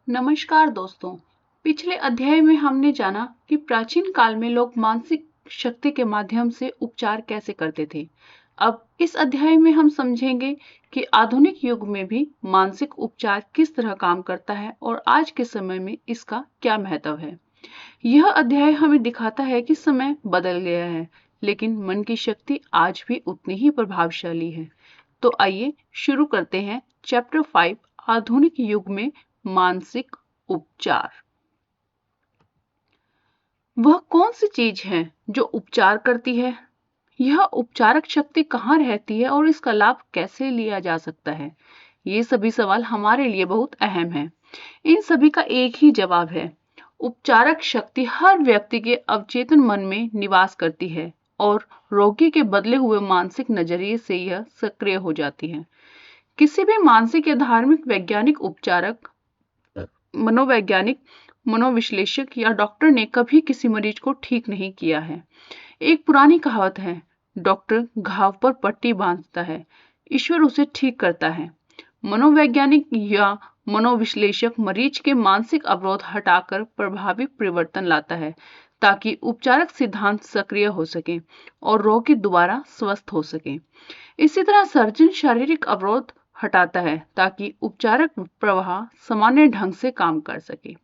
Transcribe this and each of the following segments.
नमस्कार दोस्तों। पिछले अध्याय में हमने जाना कि प्राचीन काल में लोग मानसिक शक्ति के माध्यम से उपचार कैसे करते थे। अब इस अध्याय में हम समझेंगे कि आधुनिक युग में भी मानसिक उपचार किस तरह काम करता है और आज के समय में इसका क्या महत्व है। यह अध्याय हमें दिखाता है कि समय बदल गया है, लेकिन मन की शक्ति आज भी उतनी ही प्रभावशाली है। तो आइए शुरू करते हैं चैप्टर 5, आधुनिक युग में मानसिक उपचार। वह कौन सी चीज है जो उपचार करती है? यह उपचारक शक्ति कहाँ रहती है और इसका लाभ कैसे लिया जा सकता है? ये सभी सवाल हमारे लिए बहुत अहम हैं। इन सभी का एक ही जवाब है। उपचारक शक्ति हर व्यक्ति के अवचेतन मन में निवास करती है और रोगी के बदले हुए मानसिक नजरिए से यह सक्रिय हो जाती है। किसी भी मानसिक या धार्मिक वैज्ञानिक उपचारक, मनोवैज्ञानिक, मनोविश्लेषक या डॉक्टर ने कभी किसी मरीज को ठीक नहीं किया है। एक पुरानी कहावत है, डॉक्टर घाव पर पट्टी बांधता है, ईश्वर उसे ठीक करता है। मनोवैज्ञानिक या मनोविश्लेषक मरीज के मानसिक अवरोध हटाकर प्रभावी परिवर्तन लाता है ताकि उपचारक सिद्धांत सक्रिय हो सके और रोगी दोबारा स्वस्थ हो सके। इसी तरह सर्जन शारीरिक अवरोध हटाता है ताकि उपचारक प्रवाह सामान्य ढंग से काम कर सके।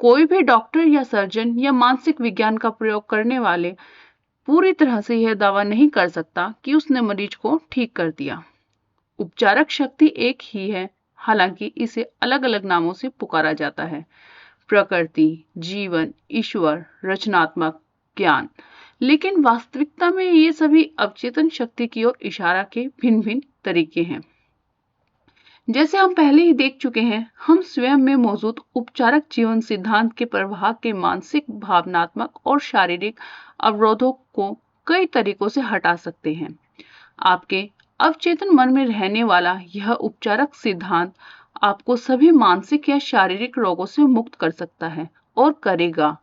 कोई भी डॉक्टर या सर्जन या मानसिक विज्ञान का प्रयोग करने वाले पूरी तरह से यह दावा नहीं कर सकता कि उसने मरीज को ठीक कर दिया। उपचारक शक्ति एक ही है, हालांकि इसे अलग अलग नामों से पुकारा जाता है, प्रकृति, जीवन, ईश्वर, रचनात्मक, ज्ञान। लेकिन वास्तविकता में ये सभी अवचेतन शक्ति की ओर इशारा के भिन्न भिन्न तरीके हैं। जैसे हम पहले ही देख चुके हैं, हम स्वयं में मौजूद उपचारक जीवन सिद्धांत के प्रवाह के मानसिक, भावनात्मक और शारीरिक अवरोधों को कई तरीकों से हटा सकते हैं। आपके अवचेतन मन में रहने वाला यह उपचारक सिद्धांत आपको सभी मानसिक या शारीरिक रोगों से मुक्त कर सकता है और करेगा,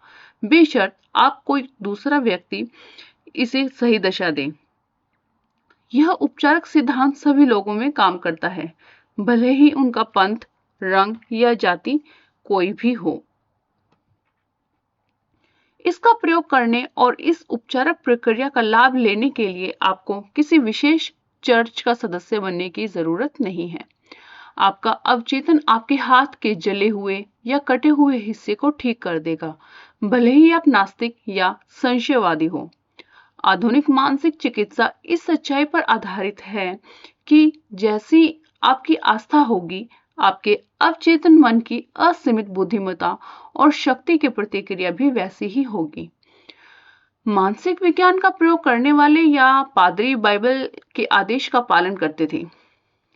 बेशर्त आप कोई दूसरा व्यक्ति इसे सही दशा दे। यह उपचारक सिद्धांत सभी लोगों में काम करता है, भले ही उनका पंथ, रंग या जाति कोई भी हो। इसका प्रयोग करने और इस उपचारक प्रक्रिया का लाभ लेने के लिए आपको किसी विशेष चर्च का सदस्य बनने की जरूरत नहीं है। आपका अवचेतन आपके हाथ के जले हुए या कटे हुए हिस्से को ठीक कर देगा, भले ही आप नास्तिक या संशयवादी हो। आधुनिक मानसिक चिकित्सा इस सच्चाई पर आधारित है कि जैसी आपकी आस्था होगी, आपके अवचेतन मन की असीमित बुद्धिमत्ता और शक्ति की प्रतिक्रिया भी वैसी ही होगी। मानसिक विज्ञान का प्रयोग करने वाले या पादरी बाइबल के आदेश का पालन करते थे,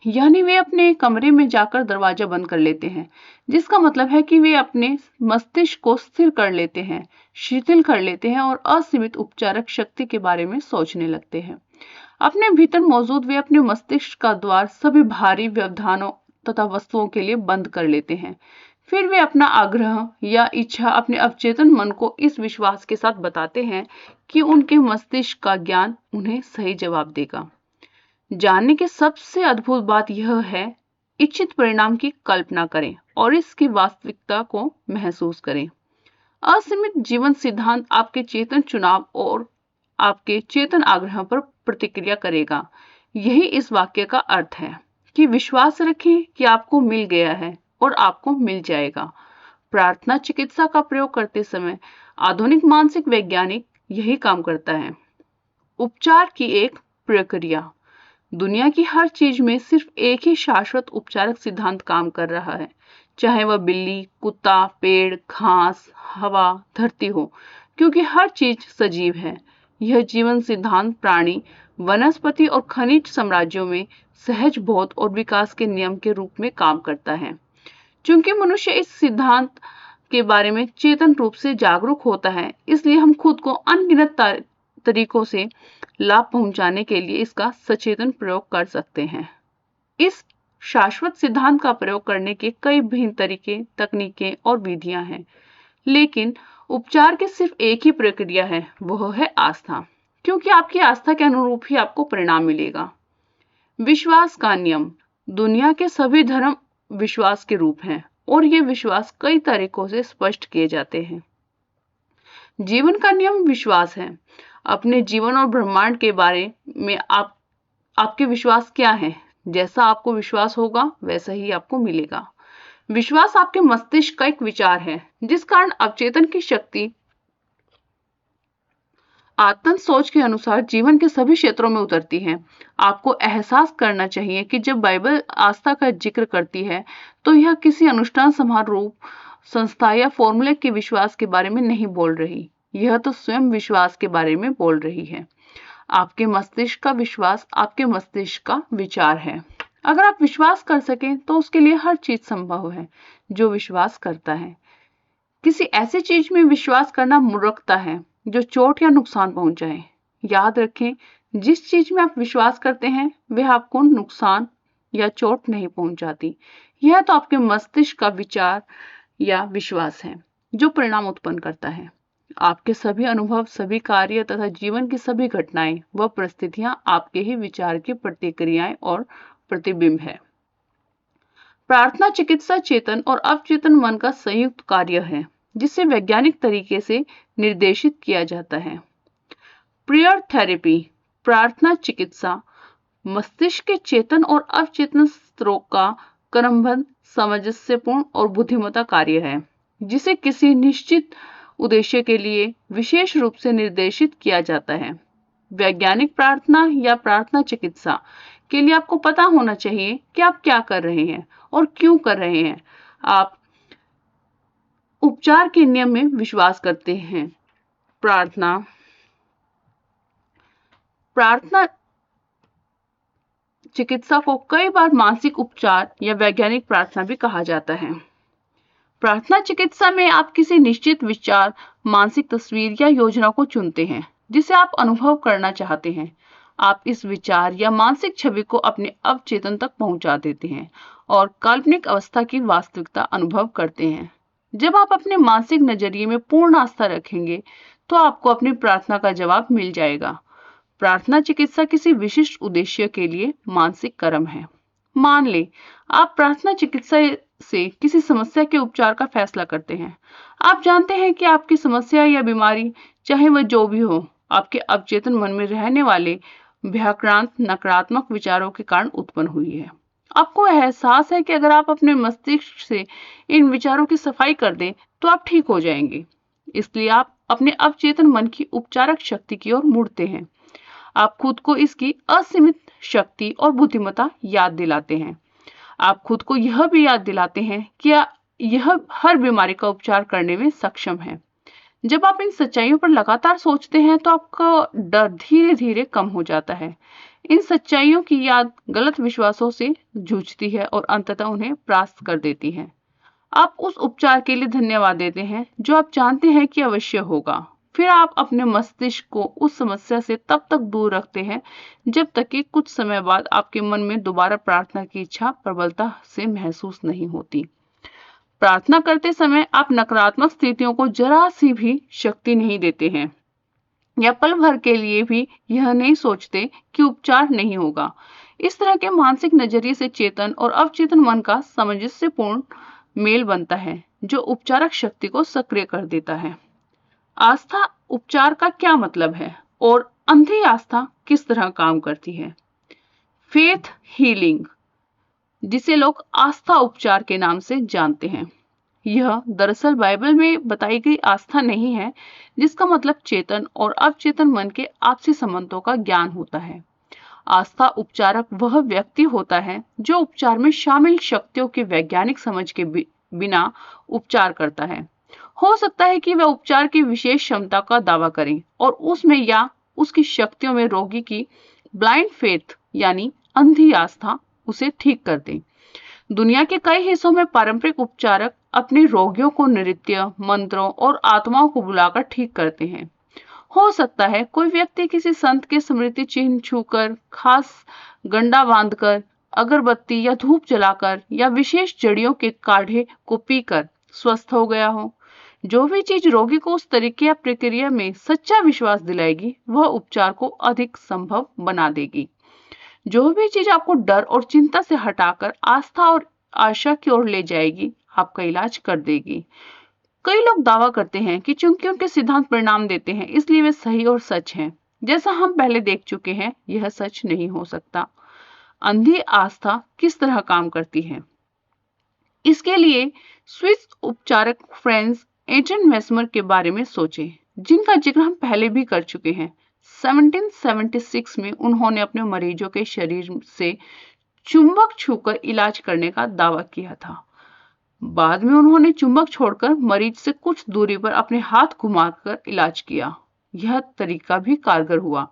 यानी वे अपने कमरे में जाकर दरवाजा बंद कर लेते हैं, जिसका मतलब है कि वे अपने मस्तिष्क को स्थिर कर लेते हैं, शिथिल कर लेते हैं और असीमित उपचारक शक्ति के बारे में सोचने लगते हैं। अपने भीतर मौजूद वे अपने मस्तिष्क का द्वार सभी भारी व्यवधानों तथा वस्तुओं के लिए बंद कर लेते हैं। फिर वे अपना आग्रह या इच्छा अपने अवचेतन मन को इस विश्वास के साथ बताते हैं कि उनके मस्तिष्क का ज्ञान उन्हें सही जवाब देगा। जानने की सबसे अद्भुत बात यह है, इच्छित परिणाम की कल्पना करें और इसकी वास्तविकता को महसूस करें। असीमित जीवन सिद्धांत आपके चेतन चुनाव और आपके चेतन आग्रह पर प्रतिक्रिया करेगा। यही इस वाक्य का अर्थ है कि विश्वास रखें कि आपको मिल गया है और आपको मिल जाएगा। प्रार्थना चिकित्सा का प्रयोग करते समय आधुनिक मानसिक वैज्ञानिक यही काम करता है। उपचार की एक प्रक्रिया। दुनिया की हर चीज में सिर्फ एक ही शाश्वत उपचारक सिद्धांत काम कर रहा है, चाहे वह बिल्ली, कुत्ता, पेड़, घास, हवा, धरती हो, क्योंकि हर चीज सजीव है। यह जीवन सिद्धांत प्राणी, वनस्पति और खनिज साम्राज्यों में सहज बोध और विकास के नियम के रूप में काम करता है। चूंकि मनुष्य इस सिद्धांत के बारे में चेतन रूप से जागरूक होता है, इसलिए हम खुद को अनगिनत तरीकों से लाभ पहुंचाने के लिए इसका सचेतन प्रयोग कर सकते हैं। इस शाश्वत सिद्धांत का प्रयोग करने के कई भिन्न तरीके, तकनीकें और विधियां हैं, लेकिन उपचार की सिर्फ एक ही प्रक्रिया है, वह है आस्था, क्योंकि आपकी आस्था के अनुरूप ही आपको परिणाम मिलेगा। विश्वास का नियम। दुनिया के सभी धर्म विश्वास के रूप हैं और ये विश्वास कई तरीकों से स्पष्ट किए जाते हैं। जीवन का नियम विश्वास है। अपने जीवन और ब्रह्मांड के बारे में आपके विश्वास क्या है? जैसा आपको विश्वास होगा वैसा ही आपको मिलेगा। विश्वास आपके मस्तिष्क का एक विचार है, जिस कारण अवचेतन की शक्ति आत्म सोच के अनुसार जीवन के सभी क्षेत्रों में उतरती है। आपको एहसास करना चाहिए कि जब बाइबल आस्था का जिक्र करती है तो यह किसी अनुष्ठान समारोह, संस्था या फॉर्मूले के विश्वास के बारे में नहीं बोल रही। यह तो स्वयं विश्वास के बारे में बोल रही है। आपके मस्तिष्क का विश्वास आपके मस्तिष्क का विचार है। अगर आप विश्वास कर सकें तो उसके लिए हर चीज संभव है जो विश्वास करता है। किसी ऐसी चीज में विश्वास करना मूर्खता है जो चोट या नुकसान पहुंचाए। याद रखें, जिस चीज में आप विश्वास करते हैं वह आपको नुकसान या चोट नहीं पहुंचाती। यह तो आपके मस्तिष्क का विचार या विश्वास है जो परिणाम उत्पन्न करता है। आपके सभी अनुभव, सभी कार्य तथा जीवन की सभी घटनाएं व परिस्थितियां आपके ही विचार की प्रतिक्रियाएं और प्रतिबिंब है। प्रार्थना चिकित्सा चेतन और अवचेतन मन का संयुक्त कार्य है जिसे वैज्ञानिक तरीके से निर्देशित किया जाता है। प्रेयर थेरेपी, प्रार्थना चिकित्सा, मस्तिष्क के चेतन और अवचेतन स्तरों का क्रमबद्ध, सामंजस्यपूर्ण और बुद्धिमत्ता कार्य है जिसे किसी निश्चित उद्देश्य के लिए विशेष रूप से निर्देशित किया जाता है। वैज्ञानिक प्रार्थना या प्रार्थना चिकित्सा के लिए आपको पता होना चाहिए कि आप क्या कर रहे हैं और क्यों कर रहे हैं। आप उपचार के नियम में विश्वास करते हैं। प्रार्थना चिकित्सा को कई बार मानसिक उपचार या वैज्ञानिक प्रार्थना भी कहा जाता है। प्रार्थना चिकित्सा में आप किसी निश्चित विचार, मानसिक तस्वीर या योजना को चुनते हैं जिसे आप अनुभव करना चाहते हैं। आप इस विचार या मानसिक छवि को अपने अवचेतन तक पहुंचा देते हैं और काल्पनिक अवस्था की वास्तविकता अनुभव करते हैं। जब आप अपने मानसिक नजरिए में पूर्ण आस्था रखेंगे तो आपको अपनी प्रार्थना का जवाब मिल जाएगा। प्रार्थना चिकित्सा किसी विशिष्ट उद्देश्य के लिए मानसिक कर्म है। मान लें आप प्रार्थना चिकित्सा से किसी समस्या के उपचार का फैसला करते हैं। आप जानते हैं कि आपकी समस्या या बीमारी, चाहे वह जो भी हो, आपके अवचेतन मन में रहने वाले भ्रांत नकारात्मक विचारों के कारण उत्पन्न हुई है। आपको एहसास है कि अगर आप अपने मस्तिष्क से इन विचारों की सफाई कर दें तो आप ठीक हो जाएंगे। इसलिए आप अपने अवचेतन मन की उपचारक शक्ति की ओर मुड़ते हैं। आप खुद को इसकी असीमित शक्ति और बुद्धिमत्ता याद दिलाते हैं। आप खुद को यह भी याद दिलाते हैं कि यह हर बीमारी का उपचार करने में सक्षम है। जब आप इन सच्चाइयों पर लगातार सोचते हैं तो आपका डर धीरे धीरे कम हो जाता है। इन सच्चाइयों की याद गलत विश्वासों से जूझती है और अंततः उन्हें परास्त कर देती है। आप उस उपचार के लिए धन्यवाद देते हैं जो आप जानते हैं कि अवश्य होगा। फिर आप अपने मस्तिष्क को उस समस्या से तब तक दूर रखते हैं जब तक कि कुछ समय बाद आपके मन में दोबारा प्रार्थना की इच्छा प्रबलता से महसूस नहीं होती। प्रार्थना करते समय आप नकारात्मक स्थितियों को जरा सी भी शक्ति नहीं देते हैं या पल भर के लिए भी यह नहीं सोचते कि उपचार नहीं होगा। इस तरह के मानसिक नजरिए से चेतन और अवचेतन मन का सामंजस्यपूर्ण मेल बनता है जो उपचारक शक्ति को सक्रिय कर देता है। आस्था उपचार का क्या मतलब है और अंधी आस्था किस तरह काम करती है? फेथ हीलिंग, जिसे लोग आस्था उपचार के नाम से जानते हैं, यह दरअसल बाइबल में बताई गई आस्था नहीं है जिसका मतलब चेतन और अवचेतन मन के आपसी संबंधों का ज्ञान होता है। आस्था उपचारक वह व्यक्ति होता है जो उपचार में शामिल शक्तियों की वैज्ञानिक समझ के बिना उपचार करता है। हो सकता है कि वह उपचार की विशेष क्षमता का दावा करें और उसमें या उसकी शक्तियों में रोगी की ब्लाइंड फेथ यानी अंधी आस्था उसे ठीक कर दे। दुनिया के कई हिस्सों में पारंपरिक उपचारक अपने रोगियों को नृत्य, मंत्रों और आत्माओं को बुलाकर ठीक करते हैं। हो सकता है कोई व्यक्ति किसी संत के स्मृति चिन्ह छूकर, खास गंडा बांधकर, अगरबत्ती या धूप जलाकर या विशेष जड़ियों के काढ़े को पीकर स्वस्थ हो गया हो। जो भी चीज रोगी को उस तरीके या प्रक्रिया में सच्चा विश्वास दिलाएगी वह उपचार को अधिक संभव बना देगी। जो भी चीज आपको डर और चिंता से हटाकर आस्था और आशा की ओर ले जाएगी आपका इलाज कर देगी। कई लोग दावा करते हैं कि चूंकि उनके सिद्धांत परिणाम देते हैं इसलिए वे सही और सच हैं। जैसा हम पहले देख चुके हैं, यह सच नहीं हो सकता। अंधी आस्था किस तरह काम करती है? इसके लिए स्विस उपचारक फ्रांस एंटन मेस्मर के बारे में सोचें, जिनका जिक्र हम पहले भी कर चुके हैं। 1776 में उन्होंने अपने मरीजों के शरीर से चुंबक छूकर इलाज करने का दावा किया था। बाद में उन्होंने चुंबक छोड़कर मरीज से कुछ दूरी पर अपने हाथ घुमाकर इलाज किया। यह तरीका भी कारगर हुआ।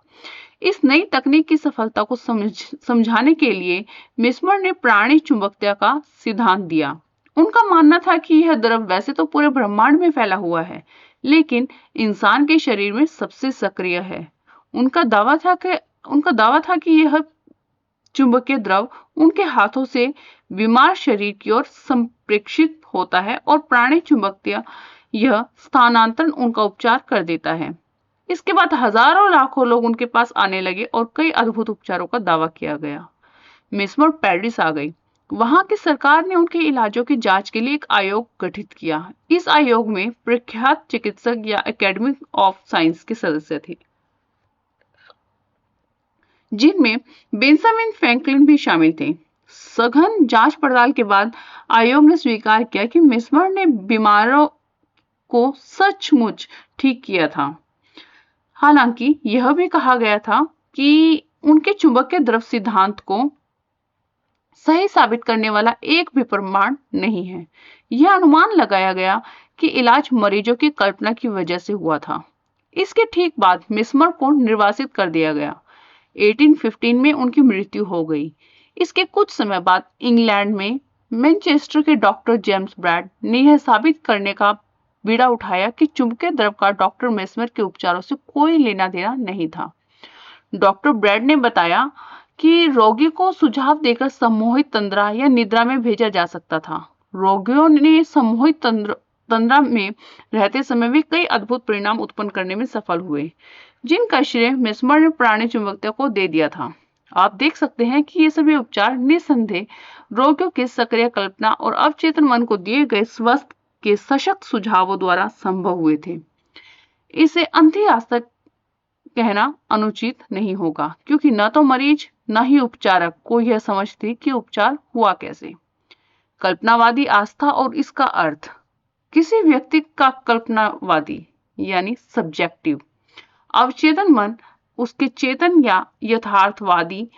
इस नई तकनीक की सफलता को समझाने के लिए मेस्मर ने प्राणी चुंबकत्व का सिद्धांत दिया। उनका मानना था कि यह द्रव वैसे तो पूरे ब्रह्मांड में फैला हुआ है, लेकिन इंसान के शरीर में सबसे सक्रिय है। उनका दावा था कि यह चुंबकीय द्रव उनके हाथों से बीमार शरीर की ओर संप्रेषित होता है और प्राणी चुंबकत्व यह स्थानांतरण उनका उपचार कर देता है। इसके बाद हजारों लाखों लोग उनके पास आने लगे और कई अद्भुत उपचारों का दावा किया गया। मेस्मर पेरिस आ गई। वहां की सरकार ने उनके इलाजों की जांच के लिए एक आयोग गठित किया। इस आयोग में प्रख्यात चिकित्सक या एकेडमी ऑफ साइंस के सदस्य थे, जिनमें बेंजामिन फ्रैंकलिन भी शामिल थे। सघन जांच पड़ताल के बाद आयोग ने स्वीकार किया कि मेस्मर ने बीमारों को सचमुच ठीक किया था। हालांकि यह भी कहा गया था कि उनके चुंबकीय द्रव सिद्धांत को सही साबित करने वाला एक भी प्रमाण नहीं है। यह अनुमान लगाया गया कि इलाज मरीजों की कल्पना की वजह से हुआ था। इसके ठीक बाद मेस्मर को निर्वासित कर दिया गया। 1815 में उनकी मृत्यु हो गई। इसके कुछ समय बाद इंग्लैंड में मैनचेस्टर के डॉक्टर जेम्स ब्रैड ने यह साबित करने का बीड़ा उठाया कि चुंबकीय द्रव का डॉक्टर मेस्मर के उपचारों से कोई लेना देना नहीं था। डॉक्टर ब्रैड ने बताया कि रोगी को सुझाव देकर सम्मोहित तंद्रा या निद्रा में भेजा जा सकता था। रोगियों ने सम्मोहित तंद्रा में रहते समय भी कई अद्भुत परिणाम उत्पन्न करने में सफल हुए, जिनका श्रेय मेस्मर ने प्राणी चुंबकत्व को दे दिया था। आप देख सकते हैं कि ये सभी उपचार निस्संदेह रोगियों की सक्रिय कल्पना और अवचेतन मन को दिए गए स्वास्थ्य के सशक्त सुझावों द्वारा संभव हुए थे। इसे अंधी आस्था कहना अनुचित नहीं होगा, क्योंकि न तो मरीज न ही उपचारक को यह समझते कि उपचार हुआ कैसे। कल्पनावादी आस्था और इसका अर्थ किसी व्यक्ति का कल्पनावादी यानी सब्जेक्टिव अवचेतन मन उसके चेतन या यथार्थवादी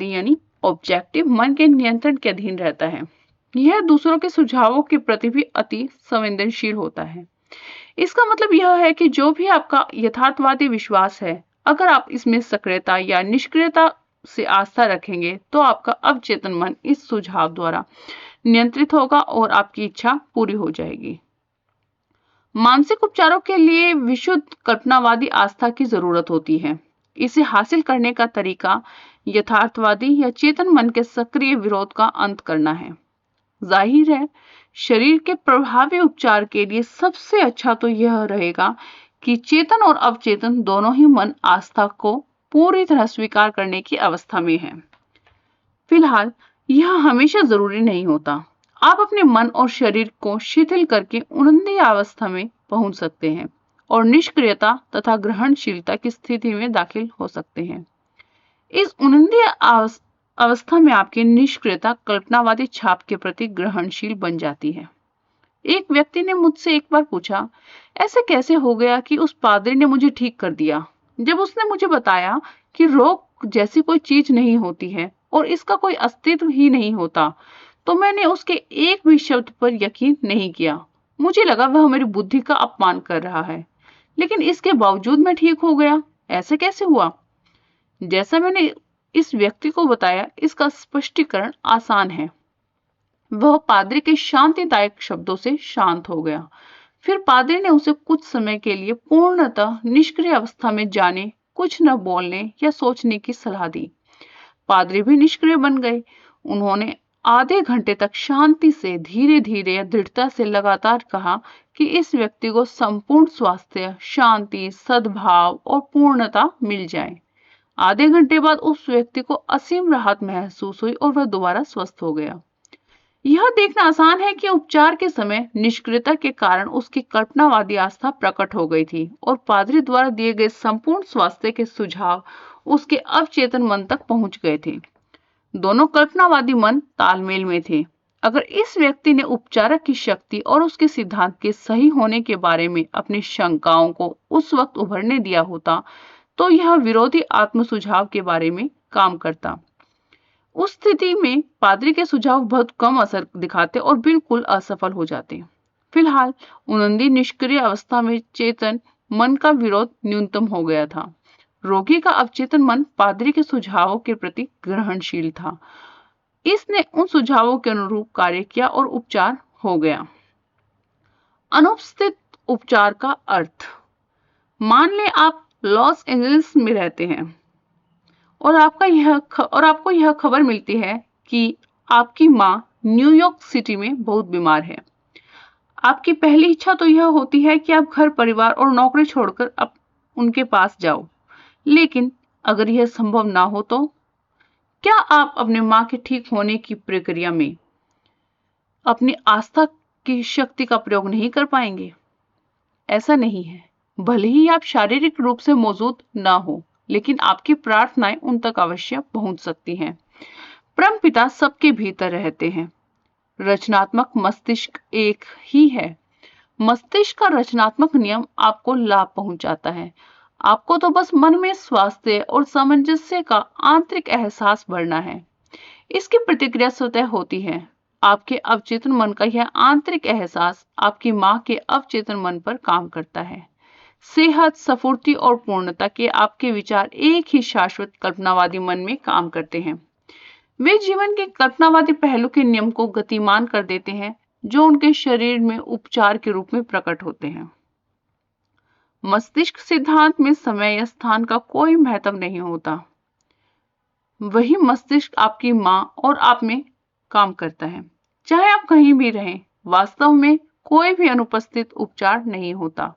यानी ऑब्जेक्टिव मन के नियंत्रण के अधीन रहता है। यह दूसरों के सुझावों के प्रति भी अति संवेदनशील होता है। इसका मतलब यह है कि जो भी आपका यथार्थवादी विश्वास है, अगर आप इसमें सक्रियता या निष्क्रियता से आस्था रखेंगे तो आपका अवचेतन मन इस सुझाव द्वारा नियंत्रित होगा और आपकी इच्छा पूरी हो जाएगी। मानसिक उपचारों के लिए विशुद्ध कल्पनावादी आस्था की जरूरत होती है। इसे हासिल करने का तरीका यथार्थवादी या चेतन मन के सक्रिय विरोध का अंत करना है। जाहिर है, शरीर के प्रभावी उपचार के लिए सबसे अच्छा तो यह रहेगा कि चेतन और अवचेतन दोनों ही मन आस्था को पूरी तरह स्वीकार करने की अवस्था में है। फिलहाल यह हमेशा जरूरी नहीं होता। आप अपने मन और शरीर को शिथिल करके उन्नति अवस्था में पहुंच सकते हैं और निष्क्रियता तथा ग्रहणशीलता की स्थिति में दाखिल हो सकते हैं। इस उन्नति अवस्था में आपकी निष्क्रियता कल्पनावादी छाप के प्रति ग्रहणशील बन जाती है। एक व्यक्ति ने मुझसे एक बार पूछा, ऐसे कैसे हो गया कि उस पादरी ने मुझे ठीक कर दिया? जब उसने मुझे बताया कि रोग जैसी कोई चीज नहीं होती है और इसका कोई अस्तित्व ही नहीं होता, तो मैंने उसके एक भी शब्द पर यकीन नहीं किया। मुझे लगा वह मेरी बुद्धि का अपमान कर रहा है, लेकिन इसके बावजूद मैं ठीक हो गया। ऐसे कैसे हुआ? जैसा मैंने इस व्यक्ति को बताया, इसका स्पष्टीकरण आसान है। वह पादरी के शांतिदायक शब्दों से शांत हो गया। फिर पादरी ने उसे कुछ समय के लिए पूर्णतः निष्क्रिय अवस्था में जाने, कुछ न बोलने या सोचने की सलाह दी। पादरी भी निष्क्रिय बन गए। उन्होंने आधे घंटे तक शांति से, धीरे धीरे या दृढ़ता से लगातार कहा कि इस व्यक्ति को संपूर्ण स्वास्थ्य, शांति, सद्भाव और पूर्णता मिल जाए। आधे घंटे बाद उस व्यक्ति को असीम राहत महसूस हुई और वह दोबारा स्वस्थ हो गया। यह देखना आसान है कि उपचार के समय निष्क्रियता के कारण उसकी कल्पनावादी आस्था प्रकट हो गई थी और पादरी द्वारा दिए गए संपूर्ण स्वास्थ्य के सुझाव उसके अवचेतन मन तक पहुंच गए थे। दोनों कल्पनावादी मन तालमेल में थे। अगर इस व्यक्ति ने उपचारक की शक्ति और उसके सिद्धांत के सही होने के बारे में अपनी शंकाओं को उस वक्त उभरने दिया होता, तो यह विरोधी आत्म सुझाव के बारे में काम करता। उस स्थिति में पादरी के सुझाव बहुत कम असर दिखाते और बिल्कुल असफल हो जाते। फिलहाल उनंदी निष्क्रिय अवस्था में चेतन मन का विरोध न्यूनतम हो गया था। रोगी का अवचेतन मन पादरी के सुझावों के प्रति ग्रहणशील था। इसने उन सुझावों के अनुरूप कार्य किया और उपचार हो गया। अनुपस्थित उपचार का अर्थ। मान लें आप लॉस एंजलिस में रहते हैं और आपको यह खबर मिलती है कि आपकी माँ न्यूयॉर्क सिटी में बहुत बीमार है। आपकी पहली इच्छा तो यह होती है कि आप घर परिवार और नौकरी छोड़कर उनके पास जाओ, लेकिन अगर यह संभव ना हो तो क्या आप अपने माँ के ठीक होने की प्रक्रिया में अपनी आस्था की शक्ति का प्रयोग नहीं कर पाएंगे? ऐसा नहीं है। भले ही आप शारीरिक रूप से मौजूद ना हो, लेकिन आपकी प्रार्थनाएं उन तक अवश्य पहुंच सकती हैं। परमपिता सबके भीतर रहते हैं। रचनात्मक मस्तिष्क एक ही है। मस्तिष्क का रचनात्मक नियम आपको लाभ पहुंचाता है। आपको तो बस मन में स्वास्थ्य और सामंजस्य का आंतरिक एहसास भरना है। इसकी प्रतिक्रिया स्वतः होती है। आपके अवचेतन मन का यह आंतरिक एहसास आपकी माँ के अवचेतन मन पर काम करता है। सेहत, स्फूर्ति और पूर्णता के आपके विचार एक ही शाश्वत कल्पनावादी मन में काम करते हैं। वे जीवन के कल्पनावादी पहलू के नियम को गतिमान कर देते हैं, जो उनके शरीर में उपचार के रूप में प्रकट होते हैं। मस्तिष्क सिद्धांत में समय या स्थान का कोई महत्व नहीं होता। वही मस्तिष्क आपकी मां और आप में काम करता है, चाहे आप कहीं भी रहें। वास्तव में कोई भी अनुपस्थित उपचार नहीं होता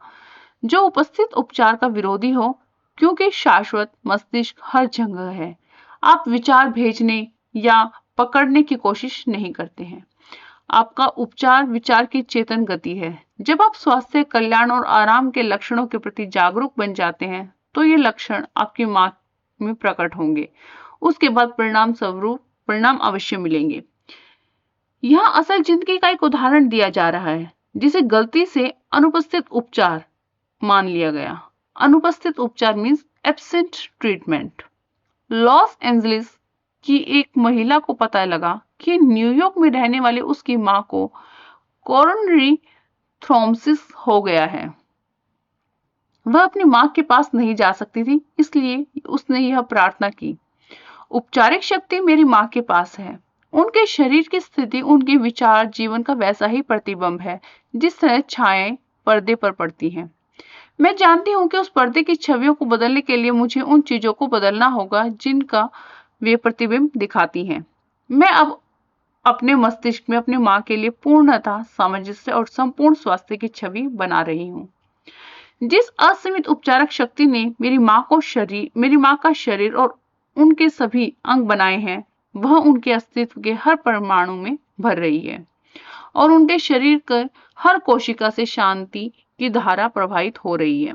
जो उपस्थित उपचार का विरोधी हो, क्योंकि शाश्वत मस्तिष्क हर जगह है। आप विचार भेजने या पकड़ने की कोशिश नहीं करते हैं। आपका उपचार विचार की चेतन गति है। जब आप स्वास्थ्य, कल्याण और आराम के लक्षणों के प्रति जागरूक बन जाते हैं, तो ये लक्षण आपकी मां में प्रकट होंगे। उसके बाद परिणाम अवश्य मिलेंगे। यहाँ असल जिंदगी का एक उदाहरण दिया जा रहा है, जिसे गलती से अनुपस्थित उपचार मान लिया गया। अनुपस्थित उपचार means absent treatment. Los Angeles की एक महिला को पता लगा कि न्यूयॉर्क में रहने वाले उसकी मां को कोरोनरी थ्रोम्बोसिस हो गया है। वह अपनी मां के पास नहीं जा सकती थी, इसलिए उसने यह प्रार्थना की, उपचारिक शक्ति मेरी मां के पास है। उनके शरीर की स्थिति उनके विचार जीवन का वैसा ही प्रतिबिंब है जिस तरह छायाएं पर्दे पर पड़ती हैं। मैं जानती हूं कि उस पर्दे की छवियों को बदलने के लिए मुझे उन चीजों को बदलना होगा जिनका वे प्रतिबिंब दिखाती हैं। मैं अब अपने मस्तिष्क में अपनी मां के लिए पूर्णता, सामंजस्य और संपूर्ण स्वास्थ्य की छवि बना रही हूं। जिस असीमित उपचारक शक्ति ने मेरी मां का शरीर और उनके सभी अंग बनाए हैं, वह उनके अस्तित्व के हर परमाणु में भर रही है और उनके शरीर के हर कोशिका से शांति की धारा प्रवाहित हो रही है।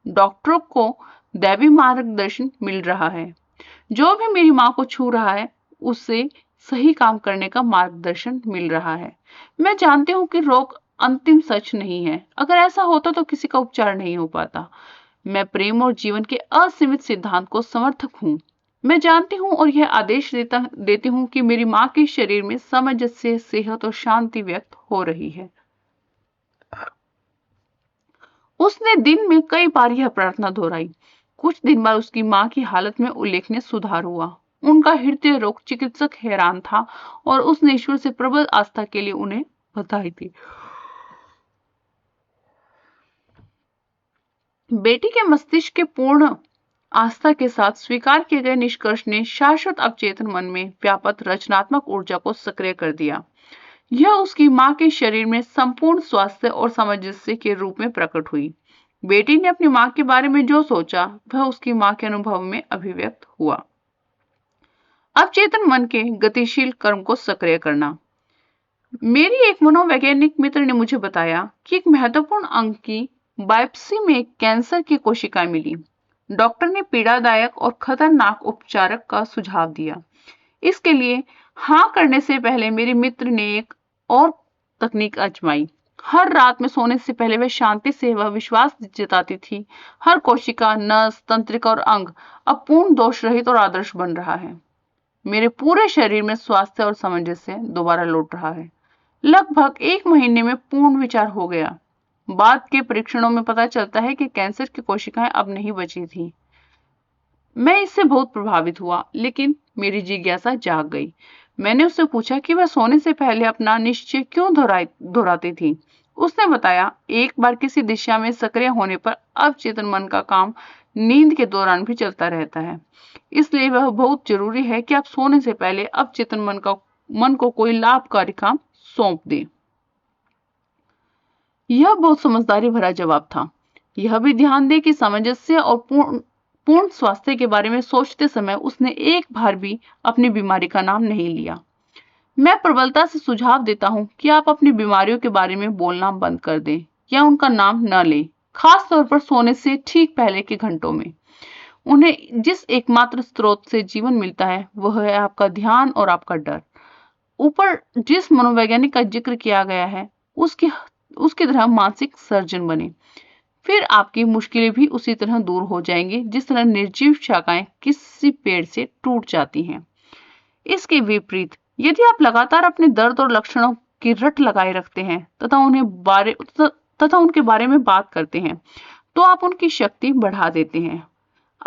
डॉक्टरों को दैवी मार्गदर्शन मिल रहा है। जो भी मेरी मां को छू रहा है, उसे सही काम करने का मार्गदर्शन मिल रहा है। मैं जानती हूँ कि रोग अंतिम सच नहीं है। अगर ऐसा होता तो किसी का उपचार नहीं हो पाता। मैं प्रेम और जीवन के असीमित सिद्धांत को समर्थक हूँ। मैं जानती हूँ और यह आदेश देती हूँ कि मेरी माँ के शरीर में सामंजस्य, सेहत और शांति व्यक्त हो रही है। उसने दिन में कई बार यह प्रार्थना दोहराई। कुछ दिन बाद उसकी माँ की हालत में उल्लेखनीय सुधार हुआ। उनका हृदय रोग चिकित्सक हैरान था और उसने ईश्वर से प्रबल आस्था के लिए उन्हें बधाई दी। बेटी के मस्तिष्क के पूर्ण आस्था के साथ स्वीकार किए गए निष्कर्ष ने शाश्वत अवचेतन मन में व्याप्त रचनात्मक ऊर्जा को सक्रिय कर दिया। यह उसकी मां के शरीर में संपूर्ण स्वास्थ्य और सामंजस्य के रूप में प्रकट हुई। बेटी ने अपनी मां के बारे में जो सोचा, वह उसकी मां के अनुभव में अभिव्यक्त हुआ। अवचेतन मन के गतिशील कर्म को सक्रिय करना। मेरी एक मनोवैज्ञानिक मित्र ने मुझे बताया कि एक महत्वपूर्ण अंग की बायोप्सी में कैंसर की कोशिकाएं मिली। डॉक्टर ने पीड़ादायक और खतरनाक उपचारक का सुझाव दिया। इसके लिए हाँ करने से पहले मेरे मित्र ने एक और तकनीक आजमाई। हर रात में सोने से पहले वह शांति से वह विश्वास जताती थी, हर कोशिका, नस, तंत्रिका और अंग अब पूर्ण दोष रहित और आदर्श बन रहा है। मेरे पूरे शरीर में स्वास्थ्य और सामंजस्य दोबारा लौट रहा है। लगभग 1 महीने में पूर्ण विचार हो गया। बाद के परीक्षणों में पता चलता है कि कैंसर की कोशिकाएं अब नहीं बची थी। मैं इससे बहुत प्रभावित हुआ, लेकिन मेरी जिज्ञासा जाग गई। मैंने उससे पूछा कि वह सोने से पहले अपना निश्चय क्यों दोहराती थी। उसने बताया, एक बार किसी दिशा में सक्रिय होने पर अवचेतन मन का काम नींद के दौरान भी चलता रहता है। इसलिए वह बहुत जरूरी है कि आप सोने से पहले अवचेतन मन को कोई लाभकारी काम सौंप दें। यह बहुत समझदारी भरा जवाब था। यह भी ध्यान दें कि सामंजस्य और पूर्ण स्वास्थ्य के बारे में सोचते समय उसने एक बार भी अपनी बीमारी का नाम नहीं लिया। मैं प्रबलता से सुझाव देता हूं कि आप अपनी बीमारियों के बारे में बोलना बंद कर दें या उनका नाम न लें, खास तौर पर सोने से ठीक पहले के घंटों में। उन्हें जिस एकमात्र स्रोत से जीवन मिलता है वह है आपका ध्यान और आपका डर। ऊपर जिस मनोवैज्ञानिक का जिक्र किया गया है उसकी तरह मानसिक सर्जन बने, फिर आपकी मुश्किलें भी उसी तरह दूर हो जाएंगी जिस तरह निर्जीव शाखाएं किसी पेड़ से टूट जाती हैं। इसके विपरीत यदि आप लगातार अपने दर्द और लक्षणों की रट लगाए रखते हैं तथा उनके बारे में बात करते हैं, तो आप उनकी शक्ति बढ़ा देते हैं।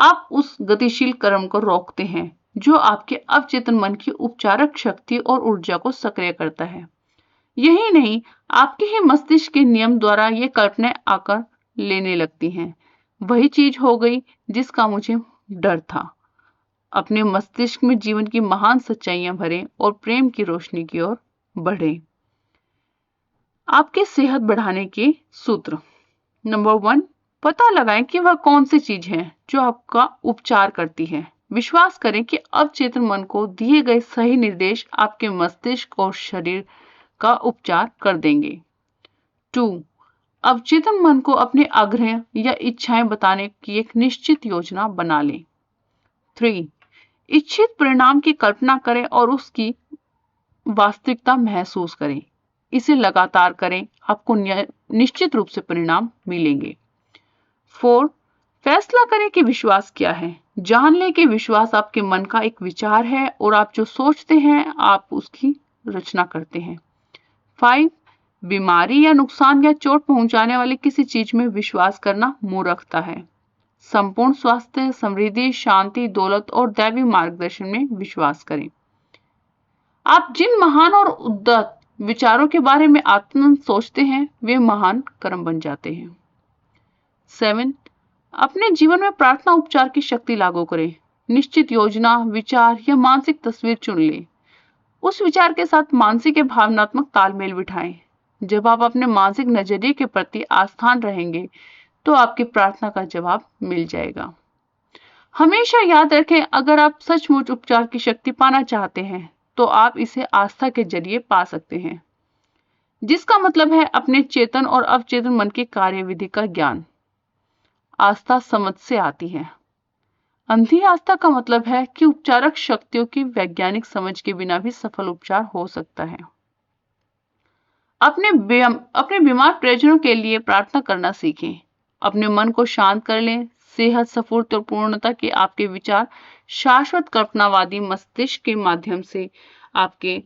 आप उस गतिशील क्रम को रोकते हैं जो आपके अवचेतन मन की उपचारक शक्ति और ऊर्जा को सक्रिय करता है। यही नहीं, आपके ही मस्तिष्क के नियम द्वारा ये कल्पनाएं आकर लेने लगती हैं। वही चीज हो गई जिसका मुझे डर था। अपने मस्तिष्क में जीवन की महान सच्चाइयां भरें और प्रेम की रोशनी की ओर बढ़ें। आपके सेहत बढ़ाने के सूत्र। नंबर 1, पता लगाएं कि वह कौन सी चीज है जो आपका उपचार करती है। विश्वास करें कि अवचेतन मन को दिए गए सही निर्देश आपके मस्तिष्क और शरीर का उपचार कर देंगे। 2, अवचेतन मन को अपने आग्रह या इच्छाएं बताने की एक निश्चित योजना बना लें। 3, इच्छित परिणाम की कल्पना करें और उसकी वास्तविकता महसूस करें। इसे लगातार करें, आपको निश्चित रूप से परिणाम मिलेंगे। 4, फैसला करें कि विश्वास क्या है। जान लें कि विश्वास आपके मन का एक विचार है और आप जो सोचते हैं आप उसकी रचना करते हैं। 5, बीमारी या नुकसान या चोट पहुंचाने वाली किसी चीज में विश्वास करना मूर्खता है। संपूर्ण स्वास्थ्य, समृद्धि, शांति, दौलत और दैवी मार्गदर्शन में विश्वास करें। आप जिन महान और उदात्त विचारों के बारे में आत्मन सोचते हैं वे महान कर्म बन जाते हैं। 7, अपने जीवन में प्रार्थना उपचार की शक्ति लागू करें। निश्चित योजना, विचार या मानसिक तस्वीर चुन लें। उस विचार के साथ मानसिक या भावनात्मक तालमेल बिठाएं। जब आप अपने मानसिक नजरिए के प्रति आस्थान रहेंगे तो आपकी प्रार्थना का जवाब मिल जाएगा। हमेशा याद रखें, अगर आप सचमुच उपचार की शक्ति पाना चाहते हैं तो आप इसे आस्था के जरिए पा सकते हैं, जिसका मतलब है अपने चेतन और अवचेतन मन की कार्यविधि का ज्ञान। आस्था समझ से आती है। अंधी आस्था का मतलब है कि उपचारक शक्तियों की वैज्ञानिक समझ के बिना भी सफल उपचार हो सकता है। अपने बीमार परिजनों के लिए प्रार्थना करना सीखें। अपने मन को शांत कर लें। सेहत, स्फूर्ति और पूर्णता के आपके विचार शाश्वत कल्पनावादी मस्तिष्क के माध्यम से आपके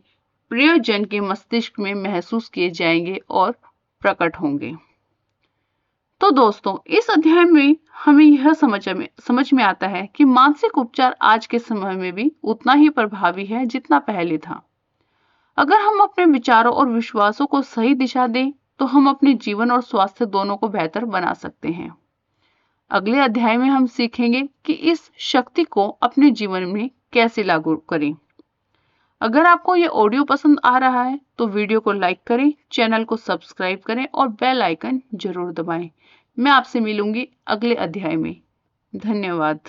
प्रियजन के मस्तिष्क में महसूस किए जाएंगे और प्रकट होंगे। तो दोस्तों, इस अध्याय में हमें यह समझ में आता है कि मानसिक उपचार आज के समय में भी उतना ही प्रभावी है जितना पहले था। अगर हम अपने विचारों और विश्वासों को सही दिशा दें तो हम अपने जीवन और स्वास्थ्य दोनों को बेहतर बना सकते हैं। अगले अध्याय में हम सीखेंगे कि इस शक्ति को अपने जीवन में कैसे लागू करें। अगर आपको ये ऑडियो पसंद आ रहा है तो वीडियो को लाइक करें, चैनल को सब्सक्राइब करें और बेल आइकन जरूर दबाएं। मैं आपसे मिलूंगी अगले अध्याय में। धन्यवाद।